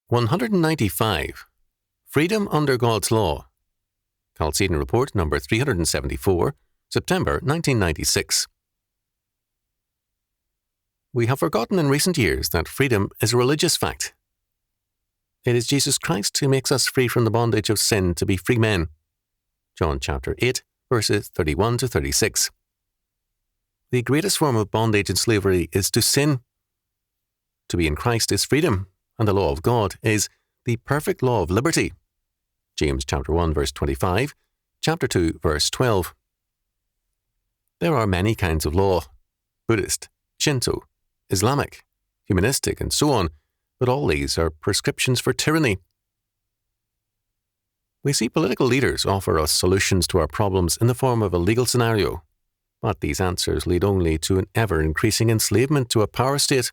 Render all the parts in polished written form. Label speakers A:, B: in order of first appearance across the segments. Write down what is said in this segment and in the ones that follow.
A: 195. Freedom under God's Law. Chalcedon Report number 374, September 1996. We have forgotten in recent years that freedom is a religious fact. It is Jesus Christ who makes us free from the bondage of sin to be free men. John chapter 8, verses 31 to 36. The greatest form of bondage and slavery is to sin. To be in Christ is freedom, and the law of God is the perfect law of liberty. James chapter 1, verse 25, chapter 2, verse 12. There are many kinds of law: Buddhist, Shinto, Islamic, humanistic, and so on, but all these are prescriptions for tyranny. We see political leaders offer us solutions to our problems in the form of a legal scenario, but these answers lead only to an ever-increasing enslavement to a power state.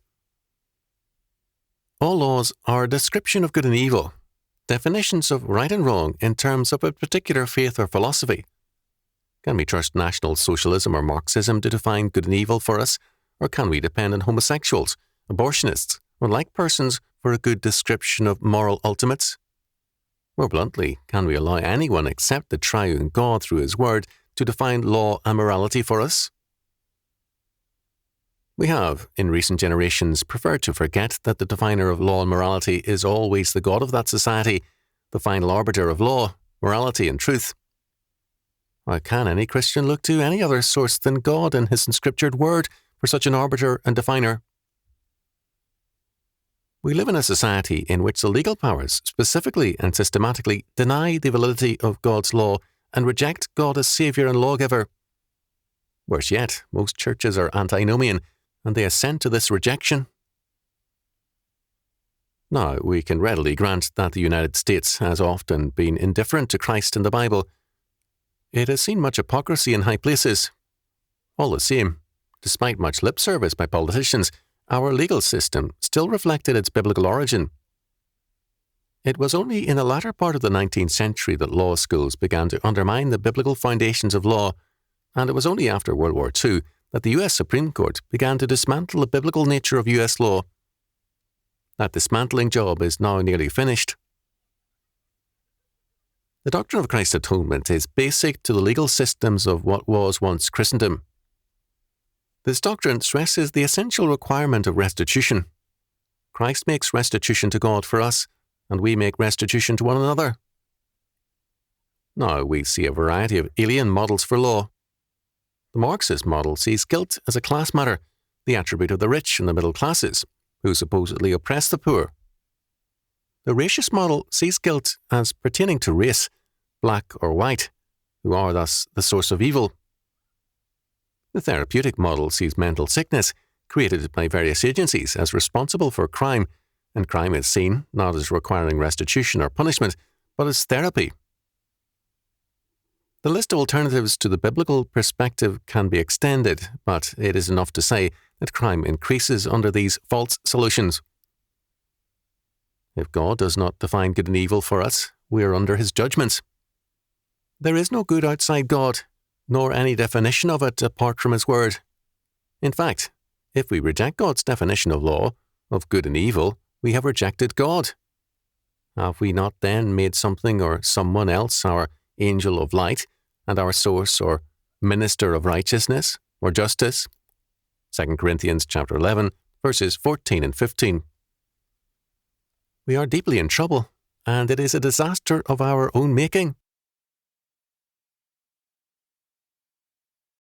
A: All laws are a description of good and evil, definitions of right and wrong in terms of a particular faith or philosophy. Can we trust National Socialism or Marxism to define good and evil for us, or can we depend on homosexuals, abortionists, or like persons for a good description of moral ultimates? More bluntly, can we allow anyone except the triune God through His Word to define law and morality for us? We have, in recent generations, preferred to forget that the definer of law and morality is always the God of that society, the final arbiter of law, morality, and truth. How can any Christian look to any other source than God and His inscriptured Word for such an arbiter and definer? We live in a society in which the legal powers specifically and systematically deny the validity of God's law and reject God as Saviour and Lawgiver. Worse yet, most churches are antinomian, and they assent to this rejection. Now, we can readily grant that the United States has often been indifferent to Christ and the Bible. It has seen much hypocrisy in high places. All the same, despite much lip service by politicians, our legal system still reflected its biblical origin. It was only in the latter part of the 19th century that law schools began to undermine the biblical foundations of law, and it was only after World War II that the U.S. Supreme Court began to dismantle the biblical nature of U.S. law. That dismantling job is now nearly finished. The doctrine of Christ's atonement is basic to the legal systems of what was once Christendom. This doctrine stresses the essential requirement of restitution. Christ makes restitution to God for us, and we make restitution to one another. Now we see a variety of alien models for law. The Marxist model sees guilt as a class matter, the attribute of the rich and the middle classes, who supposedly oppress the poor. The racist model sees guilt as pertaining to race, black or white, who are thus the source of evil. The therapeutic model sees mental sickness, created by various agencies, as responsible for crime, and crime is seen not as requiring restitution or punishment, but as therapy. The list of alternatives to the biblical perspective can be extended, but it is enough to say that crime increases under these false solutions. If God does not define good and evil for us, we are under His judgments. There is no good outside God, nor any definition of it apart from His Word. In fact, if we reject God's definition of law, of good and evil, we have rejected God. Have we not then made something or someone else our angel of light, and our source or minister of righteousness or justice? 2 Corinthians chapter 11, verses 14 and 15. We are deeply in trouble, and it is a disaster of our own making.